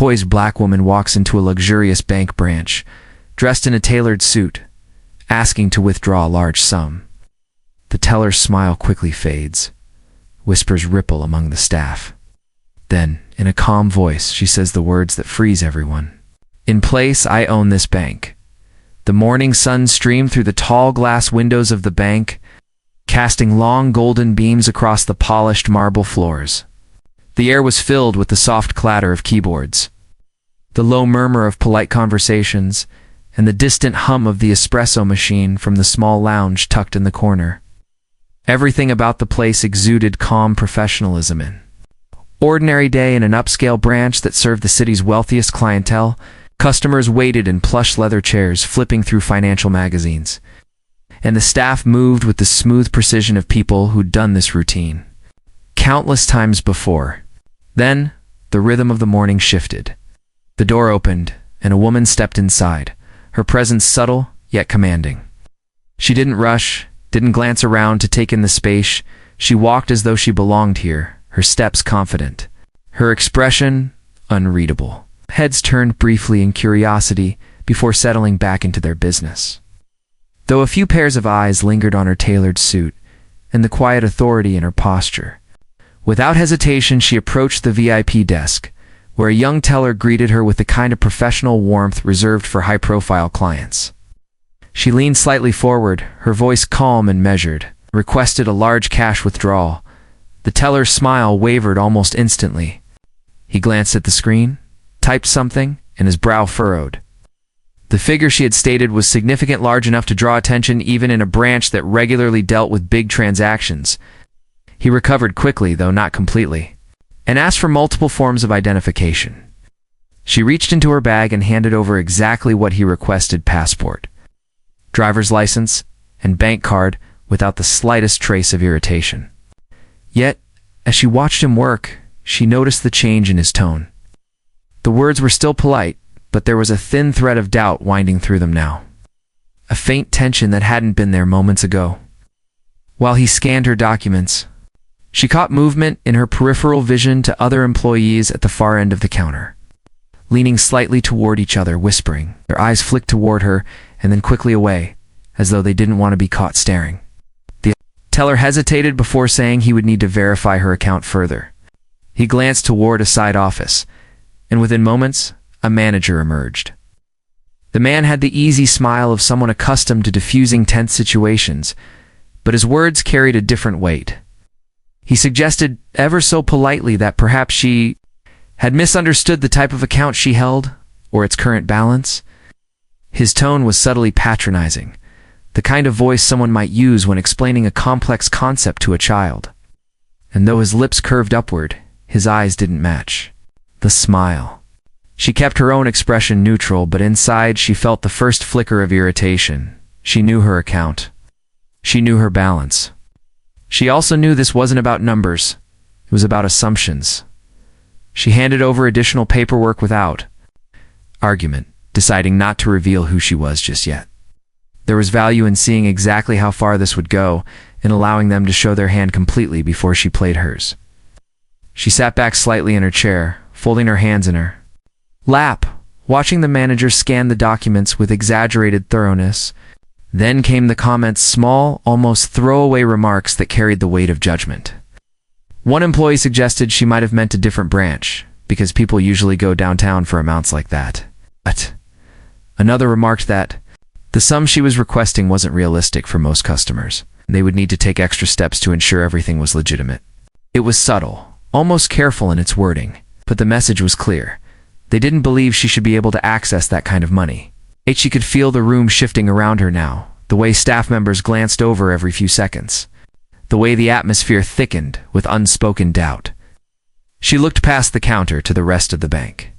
poised black woman walks into a luxurious bank branch, dressed in a tailored suit, asking to withdraw a large sum. The teller's smile quickly fades. Whispers ripple among the staff. Then, in a calm voice, she says the words that freeze everyone. "In place, I own this bank." The morning sun streamed through the tall glass windows of the bank, casting long golden beams across the polished marble floors. The air was filled with the soft clatter of keyboards, the low murmur of polite conversations, and the distant hum of the espresso machine from the small lounge tucked in the corner. Everything about the place exuded calm professionalism. An ordinary day in an upscale branch that served the city's wealthiest clientele, customers waited in plush leather chairs flipping through financial magazines, and the staff moved with the smooth precision of people who'd done this routine countless times before. Then, the rhythm of the morning shifted. The door opened, and a woman stepped inside, her presence subtle yet commanding. She didn't rush, didn't glance around to take in the space. She walked as though she belonged here, her steps confident, her expression unreadable. Heads turned briefly in curiosity before settling back into their business. Though a few pairs of eyes lingered on her tailored suit and the quiet authority in her posture. Without hesitation, she approached the VIP desk, where a young teller greeted her with the kind of professional warmth reserved for high-profile clients. She leaned slightly forward, her voice calm and measured, requested a large cash withdrawal. The teller's smile wavered almost instantly. He glanced at the screen, typed something, and his brow furrowed. The figure she had stated was significant, large enough to draw attention even in a branch that regularly dealt with big transactions. He recovered quickly, though not completely, and asked for multiple forms of identification. She reached into her bag and handed over exactly what he requested: passport, driver's license, and bank card, without the slightest trace of irritation. Yet, as she watched him work, she noticed the change in his tone. The words were still polite, but there was a thin thread of doubt winding through them now. A faint tension that hadn't been there moments ago. While he scanned her documents, she caught movement in her peripheral vision to other employees at the far end of the counter, leaning slightly toward each other, whispering. Their eyes flicked toward her and then quickly away, as though they didn't want to be caught staring. The teller hesitated before saying he would need to verify her account further. He glanced toward a side office, and within moments, a manager emerged. The man had the easy smile of someone accustomed to diffusing tense situations, but his words carried a different weight. He suggested ever so politely that perhaps she had misunderstood the type of account she held, or its current balance. His tone was subtly patronizing, the kind of voice someone might use when explaining a complex concept to a child. And though his lips curved upward, his eyes didn't match the smile. She kept her own expression neutral, but inside she felt the first flicker of irritation. She knew her account. She knew her balance. She also knew this wasn't about numbers. It was about assumptions. She handed over additional paperwork without argument, deciding not to reveal who she was just yet. There was value in seeing exactly how far this would go, in allowing them to show their hand completely before she played hers. She sat back slightly in her chair, folding her hands in her lap, watching the manager scan the documents with exaggerated thoroughness. Then came the comments, small, almost throwaway remarks that carried the weight of judgment. One employee suggested she might have meant a different branch, because people usually go downtown for amounts like that. But another remarked that the sum she was requesting wasn't realistic for most customers. They would need to take extra steps to ensure everything was legitimate. It was subtle, almost careful in its wording, but the message was clear. They didn't believe she should be able to access that kind of money. She could feel the room shifting around her now, the way staff members glanced over every few seconds, the way the atmosphere thickened with unspoken doubt. She looked past the counter to the rest of the bank,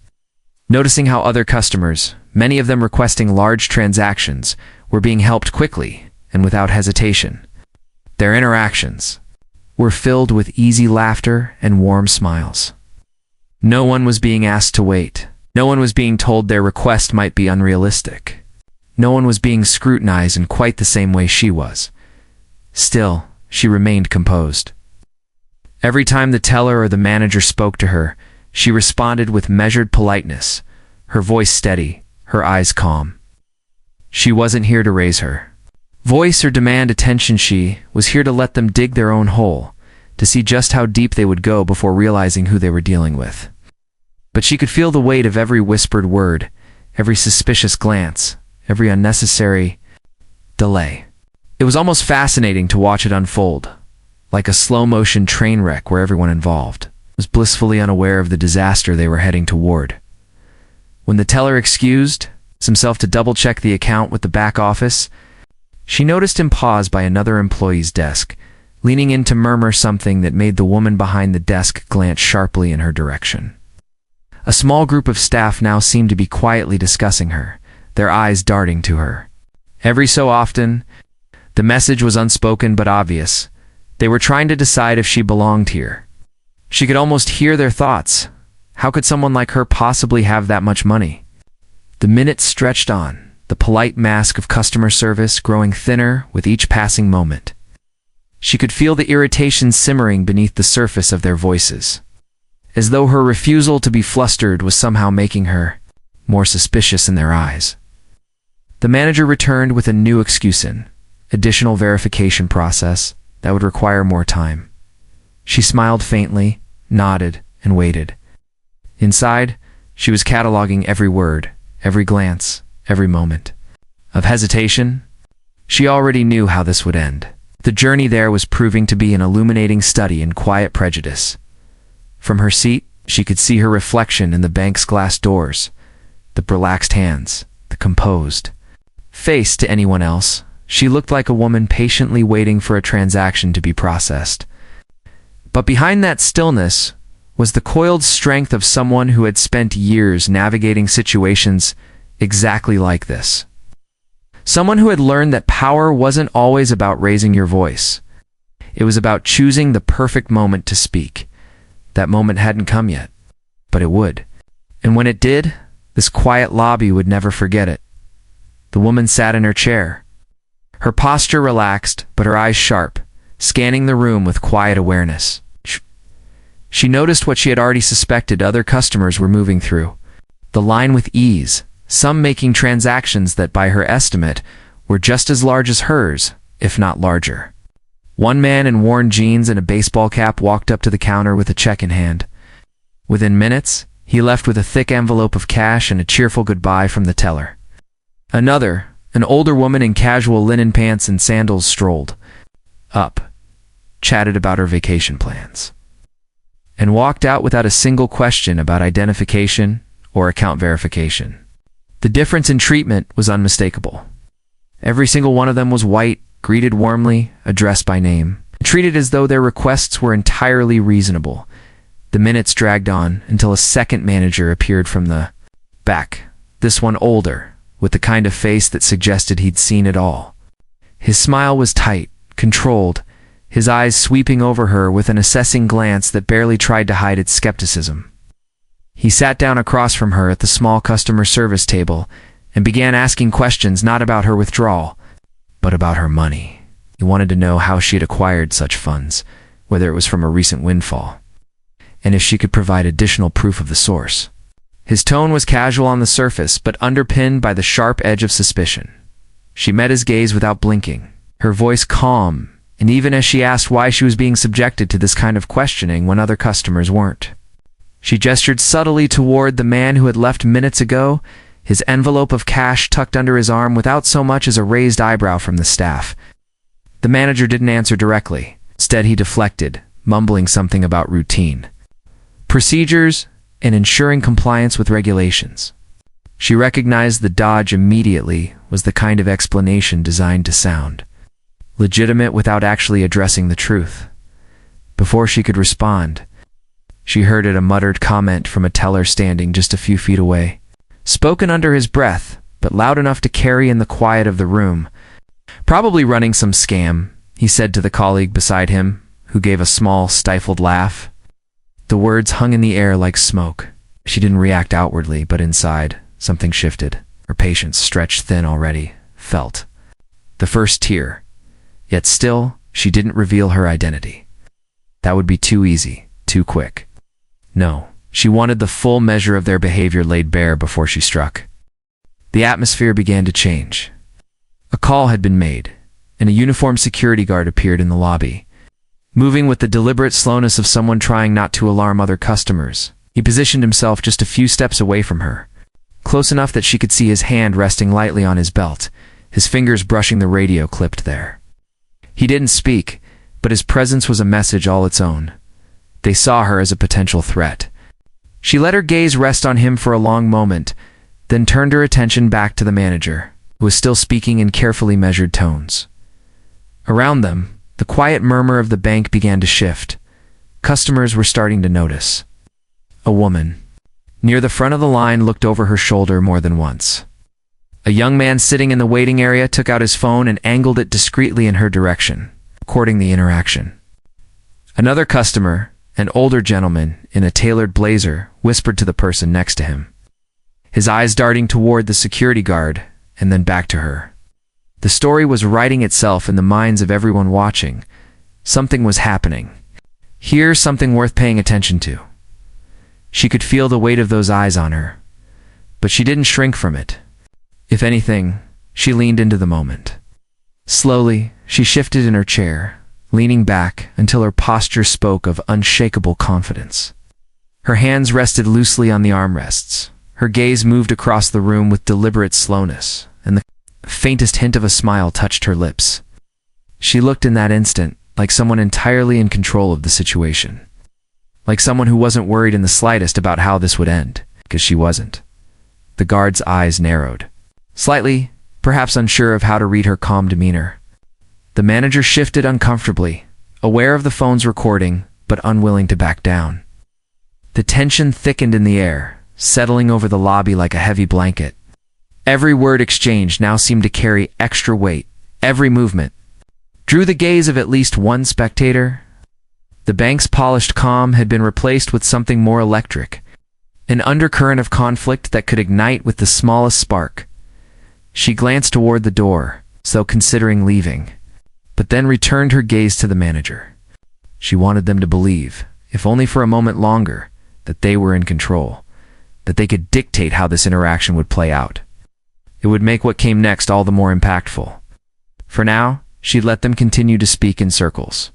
noticing how other customers, many of them requesting large transactions, were being helped quickly and without hesitation. Their interactions were filled with easy laughter and warm smiles. No one was being asked to wait. No one was being told their request might be unrealistic. No one was being scrutinized in quite the same way she was. Still, she remained composed. Every time the teller or the manager spoke to her, She responded with measured politeness, her voice steady, her eyes calm. She wasn't here to raise her voice or demand attention. She was here to let them dig their own hole, to see just how deep they would go before realizing who they were dealing with. But she could feel the weight of every whispered word, every suspicious glance, every unnecessary delay. It was almost fascinating to watch it unfold, like a slow-motion train wreck where everyone involved was blissfully unaware of the disaster they were heading toward. When the teller excused himself to double-check the account with the back office, she noticed him pause by another employee's desk, leaning in to murmur something that made the woman behind the desk glance sharply in her direction. A small group of staff now seemed to be quietly discussing her, their eyes darting to her. Every so often, the message was unspoken but obvious. They were trying to decide if she belonged here. She could almost hear their thoughts. How could someone like her possibly have that much money? The minutes stretched on, the polite mask of customer service growing thinner with each passing moment. She could feel the irritation simmering beneath the surface of their voices, as though her refusal to be flustered was somehow making her more suspicious in their eyes. The manager returned with a new excuse: additional verification process that would require more time. She smiled faintly, nodded, and waited. Inside, she was cataloging every word, every glance, every moment of hesitation. She already knew how this would end. The journey there was proving to be an illuminating study in quiet prejudice. From her seat, she could see her reflection in the bank's glass doors, the relaxed hands, the composed face. To anyone else, she looked like a woman patiently waiting for a transaction to be processed. But behind that stillness was the coiled strength of someone who had spent years navigating situations exactly like this. Someone who had learned that power wasn't always about raising your voice. It was about choosing the perfect moment to speak. That moment hadn't come yet, but it would. And when it did, this quiet lobby would never forget it. The woman sat in her chair, her posture relaxed, but her eyes sharp, scanning the room with quiet awareness. She noticed what she had already suspected: other customers were moving through the line with ease, some making transactions that, by her estimate, were just as large as hers, if not larger. One man in worn jeans and a baseball cap walked up to the counter with a check in hand. Within minutes, he left with a thick envelope of cash and a cheerful goodbye from the teller. Another, an older woman in casual linen pants and sandals, strolled up, chatted about her vacation plans, and walked out without a single question about identification or account verification. The difference in treatment was unmistakable. Every single one of them was white, greeted warmly, addressed by name, treated as though their requests were entirely reasonable. The minutes dragged on until a second manager appeared from the back, this one older, with the kind of face that suggested he'd seen it all. His smile was tight, controlled, his eyes sweeping over her with an assessing glance that barely tried to hide its skepticism. He sat down across from her at the small customer service table and began asking questions not about her withdrawal, but about her money. He wanted to know how she had acquired such funds, whether it was from a recent windfall, and if she could provide additional proof of the source. His tone was casual on the surface, but underpinned by the sharp edge of suspicion. She met his gaze without blinking, her voice calm, and even as she asked why she was being subjected to this kind of questioning when other customers weren't. She gestured subtly toward the man who had left minutes ago, his envelope of cash tucked under his arm without so much as a raised eyebrow from the staff. The manager didn't answer directly. Instead, he deflected, mumbling something about routine, procedures, and ensuring compliance with regulations. She recognized the dodge immediately was the kind of explanation designed to sound legitimate without actually addressing the truth. Before she could respond, she heard a muttered comment from a teller standing just a few feet away, spoken under his breath, but loud enough to carry in the quiet of the room. "Probably running some scam," he said to the colleague beside him, who gave a small, stifled laugh. The words hung in the air like smoke. She didn't react outwardly, but inside, something shifted. Her patience, stretched thin already, felt the first tear. Yet still, she didn't reveal her identity. That would be too easy, too quick. No, She wanted the full measure of their behavior laid bare before she struck. The atmosphere began to change. A call had been made, and a uniformed security guard appeared in the lobby. Moving with the deliberate slowness of someone trying not to alarm other customers, he positioned himself just a few steps away from her, close enough that she could see his hand resting lightly on his belt, his fingers brushing the radio clipped there. He didn't speak, but his presence was a message all its own. They saw her as a potential threat. She let her gaze rest on him for a long moment, then turned her attention back to the manager, who was still speaking in carefully measured tones. Around them, the quiet murmur of the bank began to shift. Customers were starting to notice. A woman, near the front of the line, looked over her shoulder more than once. A young man sitting in the waiting area took out his phone and angled it discreetly in her direction, recording the interaction. Another customer, an older gentleman in a tailored blazer, whispered to the person next to him, his eyes darting toward the security guard and then back to her. The story was writing itself in the minds of everyone watching. Something was happening. Here, something worth paying attention to. She could feel the weight of those eyes on her, but she didn't shrink from it. If anything, she leaned into the moment. Slowly, she shifted in her chair, leaning back until her posture spoke of unshakable confidence. Her hands rested loosely on the armrests. Her gaze moved across the room with deliberate slowness, and the faintest hint of a smile touched her lips. She looked in that instant like someone entirely in control of the situation. Like someone who wasn't worried in the slightest about how this would end, because she wasn't. The guard's eyes narrowed. Slightly, perhaps unsure of how to read her calm demeanor. The manager shifted uncomfortably, aware of the phone's recording, but unwilling to back down. The tension thickened in the air, settling over the lobby like a heavy blanket. Every word exchanged now seemed to carry extra weight. Every movement drew the gaze of at least one spectator. The bank's polished calm had been replaced with something more electric, an undercurrent of conflict that could ignite with the smallest spark. She glanced toward the door, as though considering leaving, but then returned her gaze to the manager. She wanted them to believe, if only for a moment longer, that they were in control, that they could dictate how this interaction would play out. It would make what came next all the more impactful. For now, she'd let them continue to speak in circles,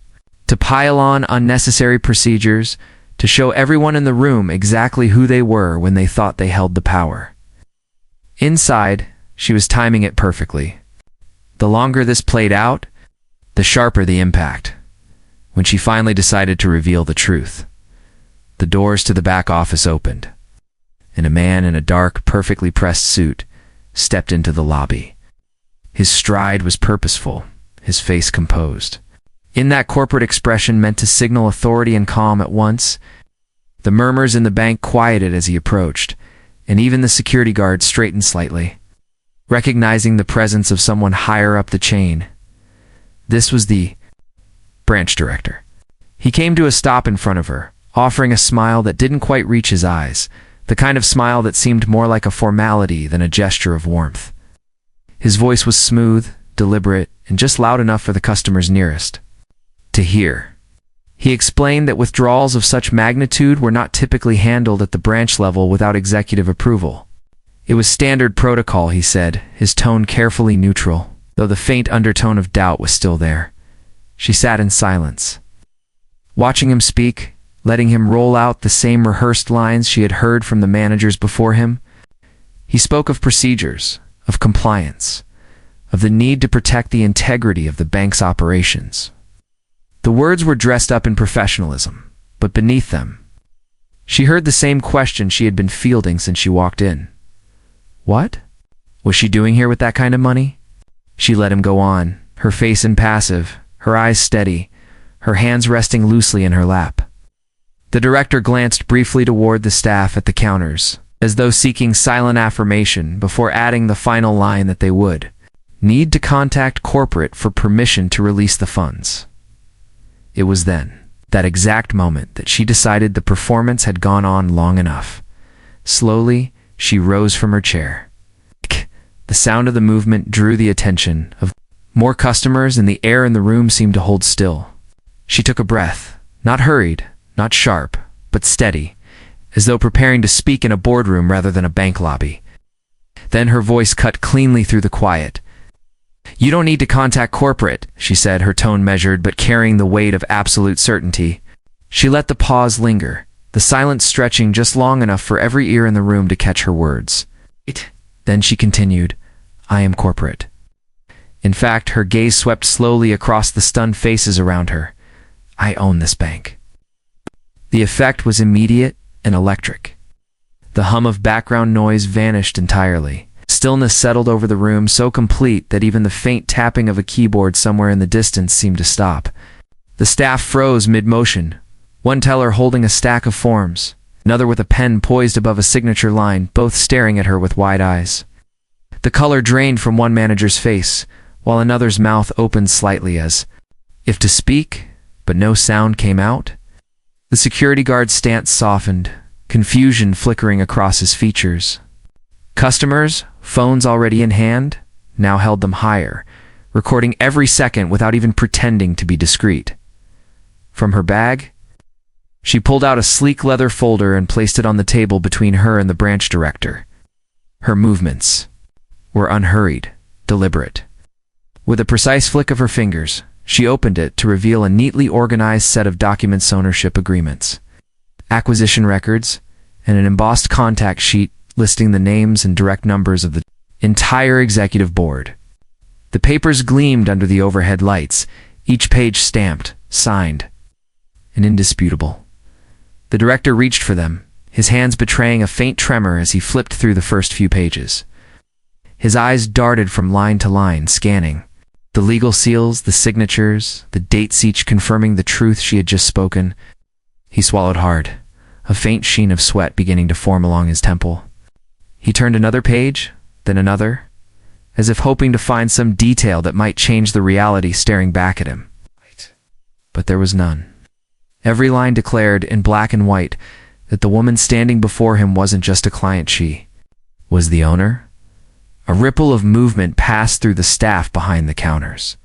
to pile on unnecessary procedures, to show everyone in the room exactly who they were when they thought they held the power. Inside, she was timing it perfectly. The longer this played out, the sharper the impact. When she finally decided to reveal the truth, the doors to the back office opened, and a man in a dark, perfectly pressed suit stepped into the lobby. His stride was purposeful, his face composed. In that corporate expression meant to signal authority and calm at once. The murmurs in the bank quieted as he approached, and even the security guard straightened slightly, recognizing the presence of someone higher up the chain. This was the branch director. He came to a stop in front of her, offering a smile that didn't quite reach his eyes, the kind of smile that seemed more like a formality than a gesture of warmth. His voice was smooth, deliberate, and just loud enough for the customers nearest to hear. He explained that withdrawals of such magnitude were not typically handled at the branch level without executive approval. It was standard protocol, he said, his tone carefully neutral, though the faint undertone of doubt was still there. She sat in silence, watching him speak, letting him roll out the same rehearsed lines she had heard from the managers before him. He spoke of procedures, of compliance, of the need to protect the integrity of the bank's operations. The words were dressed up in professionalism, but beneath them, she heard the same question she had been fielding since she walked in. What was she doing here with that kind of money? She let him go on, her face impassive, her eyes steady, her hands resting loosely in her lap. The director glanced briefly toward the staff at the counters, as though seeking silent affirmation before adding the final line that they would need to contact corporate for permission to release the funds. It was then, that exact moment, that she decided the performance had gone on long enough. Slowly, she rose from her chair. The sound of the movement drew the attention of more customers, and the air in the room seemed to hold still. She took a breath, not hurried, not sharp, but steady, as though preparing to speak in a boardroom rather than a bank lobby. Then her voice cut cleanly through the quiet. "You don't need to contact corporate," she said, her tone measured but carrying the weight of absolute certainty. She let the pause linger, the silence stretching just long enough for every ear in the room to catch her words. Then she continued, "I am corporate." In fact, her gaze swept slowly across the stunned faces around her. "I own this bank." The effect was immediate and electric. The hum of background noise vanished entirely. Stillness settled over the room, so complete that even the faint tapping of a keyboard somewhere in the distance seemed to stop. The staff froze mid-motion, one teller holding a stack of forms, another with a pen poised above a signature line, both staring at her with wide eyes. The color drained from one manager's face, while another's mouth opened slightly as if to speak, but no sound came out. The security guard's stance softened, confusion flickering across his features. Customers, phones already in hand, now held them higher, recording every second without even pretending to be discreet. From her bag, she pulled out a sleek leather folder and placed it on the table between her and the branch director. Her movements were unhurried, deliberate. With a precise flick of her fingers, she opened it to reveal a neatly organized set of documents, ownership agreements, acquisition records, and an embossed contact sheet listing the names and direct numbers of the entire executive board. The papers gleamed under the overhead lights, each page stamped, signed, and indisputable. The director reached for them, his hands betraying a faint tremor as he flipped through the first few pages. His eyes darted from line to line, scanning the legal seals, the signatures, the dates, each confirming the truth she had just spoken. He swallowed hard, a faint sheen of sweat beginning to form along his temple. He turned another page, then another, as if hoping to find some detail that might change the reality staring back at him. But there was none. Every line declared, in black and white, that the woman standing before him wasn't just a client, she was the owner. A ripple of movement passed through the staff behind the counters.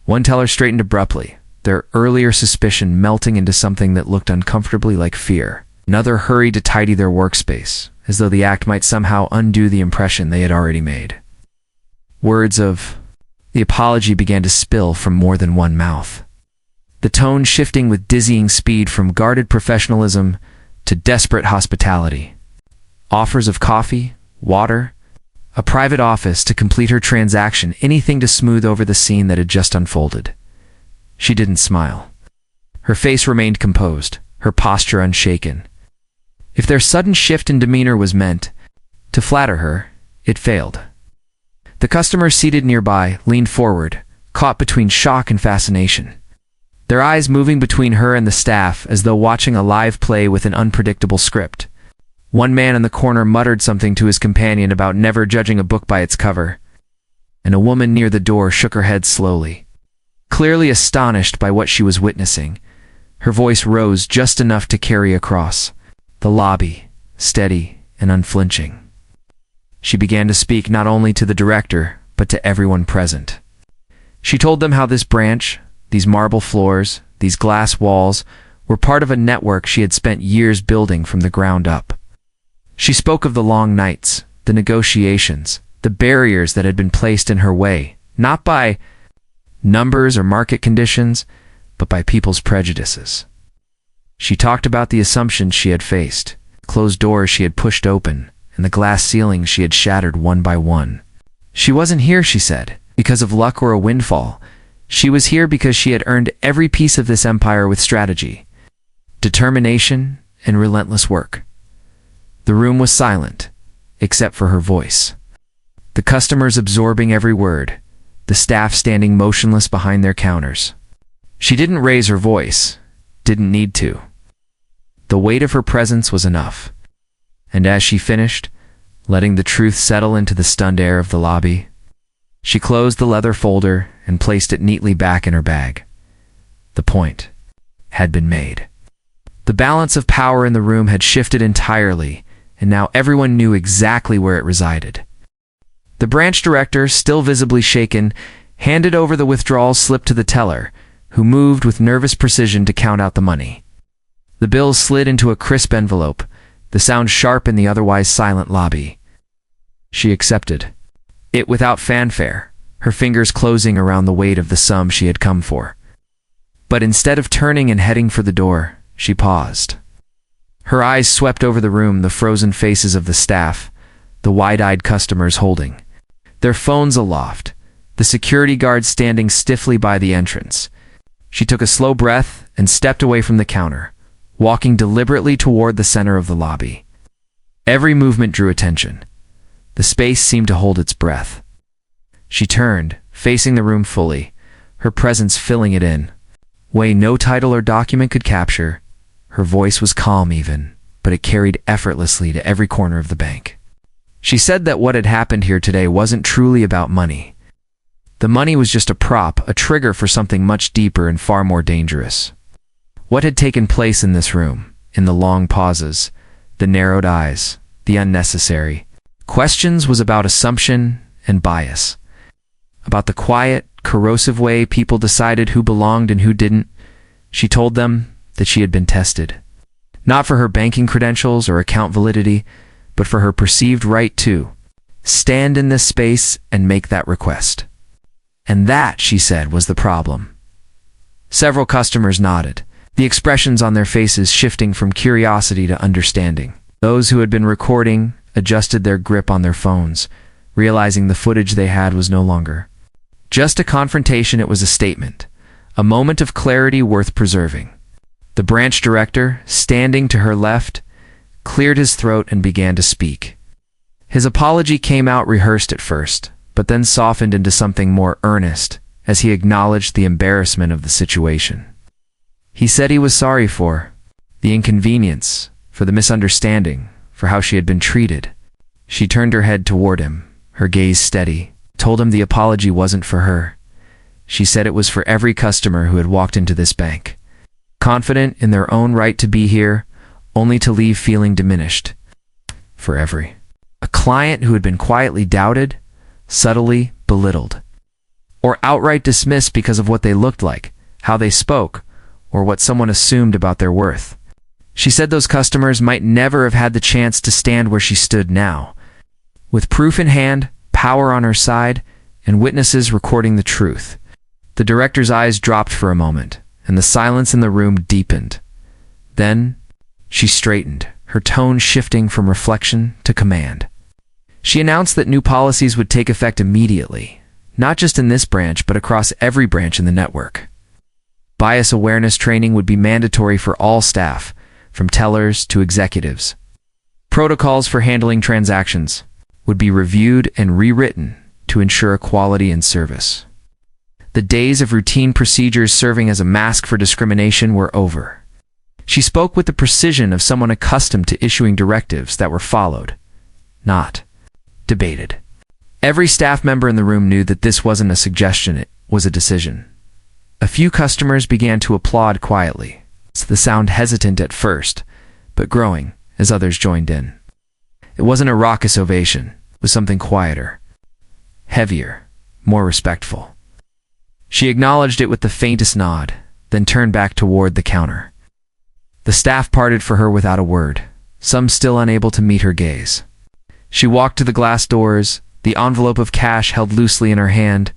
One teller straightened abruptly, their earlier suspicion melting into something that looked uncomfortably like fear. Another hurried to tidy their workspace, as though the act might somehow undo the impression they had already made. Words of the apology began to spill from more than one mouth, the tone shifting with dizzying speed from guarded professionalism to desperate hospitality. Offers of coffee, water, a private office to complete her transaction, anything to smooth over the scene that had just unfolded. She didn't smile. Her face remained composed, her posture unshaken. If their sudden shift in demeanor was meant to flatter her, it failed. The customers seated nearby leaned forward, caught between shock and fascination, their eyes moving between her and the staff as though watching a live play with an unpredictable script. One man in the corner muttered something to his companion about never judging a book by its cover, and a woman near the door shook her head slowly, clearly astonished by what she was witnessing. Her voice rose just enough to carry across the lobby, steady and unflinching. She began to speak not only to the director, but to everyone present. She told them how this branch, these marble floors, these glass walls, were part of a network she had spent years building from the ground up. She spoke of the long nights, the negotiations, the barriers that had been placed in her way, not by numbers or market conditions, but by people's prejudices. She talked about the assumptions she had faced, closed doors she had pushed open, and the glass ceilings she had shattered one by one. She wasn't here, she said, because of luck or a windfall. She was here because she had earned every piece of this empire with strategy, determination, and relentless work. The room was silent, except for her voice. The customers absorbing every word, the staff standing motionless behind their counters. She didn't raise her voice, didn't need to. The weight of her presence was enough. And as she finished, letting the truth settle into the stunned air of the lobby, she closed the leather folder and placed it neatly back in her bag. The point had been made. The balance of power in the room had shifted entirely, and now everyone knew exactly where it resided. The branch director, still visibly shaken, handed over the withdrawal slip to the teller, who moved with nervous precision to count out the money. The bills slid into a crisp envelope, the sound sharp in the otherwise silent lobby. She accepted it without fanfare, her fingers closing around the weight of the sum she had come for. But instead of turning and heading for the door, she paused. Her eyes swept over the room, the frozen faces of the staff, the wide-eyed customers holding their phones aloft, the security guards standing stiffly by the entrance. She took a slow breath and stepped away from the counter, walking deliberately toward the center of the lobby. Every movement drew attention. The space seemed to hold its breath. She turned, facing the room fully, her presence filling it in. Way no title or document could capture. Her voice was calm even, but it carried effortlessly to every corner of the bank. She said that what had happened here today wasn't truly about money. The money was just a prop, a trigger for something much deeper and far more dangerous. What had taken place in this room, in the long pauses, the narrowed eyes, the unnecessary questions, was about assumption and bias. About the quiet, corrosive way people decided who belonged and who didn't. She told them that she had been tested. Not for her banking credentials or account validity, but for her perceived right to stand in this space and make that request. And that, she said, was the problem. Several customers nodded, the expressions on their faces shifting from curiosity to understanding. Those who had been recording adjusted their grip on their phones, realizing the footage they had was no longer just a confrontation, it was a statement, a moment of clarity worth preserving. The branch director, standing to her left, cleared his throat and began to speak. His apology came out rehearsed at first, but then softened into something more earnest as he acknowledged the embarrassment of the situation. He said he was sorry for the inconvenience, for the misunderstanding, for how she had been treated. She turned her head toward him, her gaze steady, told him the apology wasn't for her. She said it was for every customer who had walked into this bank, confident in their own right to be here, only to leave feeling diminished. For every a client who had been quietly doubted, subtly belittled, or outright dismissed because of what they looked like, how they spoke, or what someone assumed about their worth. She said those customers might never have had the chance to stand where she stood now, with proof in hand, power on her side, and witnesses recording the truth. The director's eyes dropped for a moment, and the silence in the room deepened. Then she straightened, her tone shifting from reflection to command. She announced that new policies would take effect immediately, not just in this branch, but across every branch in the network. Bias awareness training would be mandatory for all staff, from tellers to executives. Protocols for handling transactions would be reviewed and rewritten to ensure equality in service. The days of routine procedures serving as a mask for discrimination were over. She spoke with the precision of someone accustomed to issuing directives that were followed, not debated. Every staff member in the room knew that this wasn't a suggestion, it was a decision. A few customers began to applaud quietly, the sound hesitant at first, but growing as others joined in. It wasn't a raucous ovation, it was something quieter, heavier, more respectful. She acknowledged it with the faintest nod, then turned back toward the counter. The staff parted for her without a word, some still unable to meet her gaze. She walked to the glass doors, the envelope of cash held loosely in her hand,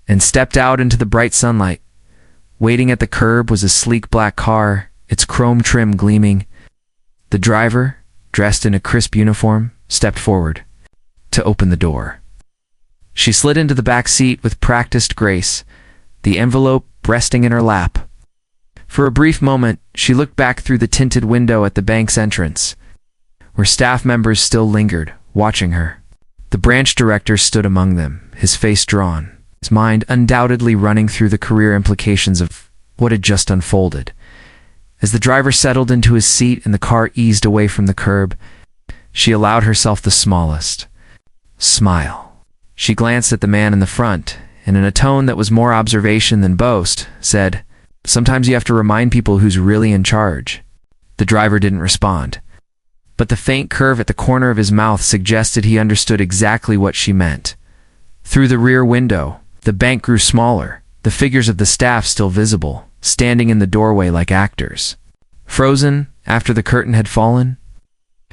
and stepped out into the bright sunlight. Waiting at the curb was a sleek black car, its chrome trim gleaming. The driver, dressed in a crisp uniform, stepped forward to open the door. She slid into the back seat with practiced grace, the envelope resting in her lap. For a brief moment, she looked back through the tinted window at the bank's entrance, where staff members still lingered, watching her. The branch director stood among them, his face drawn, his mind undoubtedly running through the career implications of what had just unfolded. As the driver settled into his seat and the car eased away from the curb, she allowed herself the smallest smile. She glanced at the man in the front, and in a tone that was more observation than boast, said, "Sometimes you have to remind people who's really in charge." The driver didn't respond, but the faint curve at the corner of his mouth suggested he understood exactly what she meant. Through the rear window, the bank grew smaller, the figures of the staff still visible, standing in the doorway like actors. Frozen after the curtain had fallen,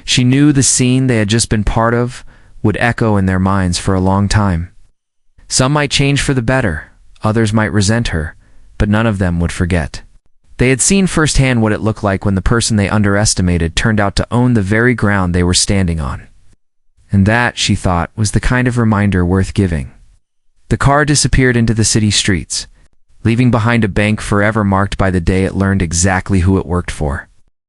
She knew the scene they had just been part of would echo in their minds for a long time. Some might change for the better, others might resent her, but none of them would forget. They had seen firsthand what it looked like when the person they underestimated turned out to own the very ground they were standing on. And that, she thought, was the kind of reminder worth giving. The car disappeared into the city streets, leaving behind a bank forever marked by the day it learned exactly who it worked for.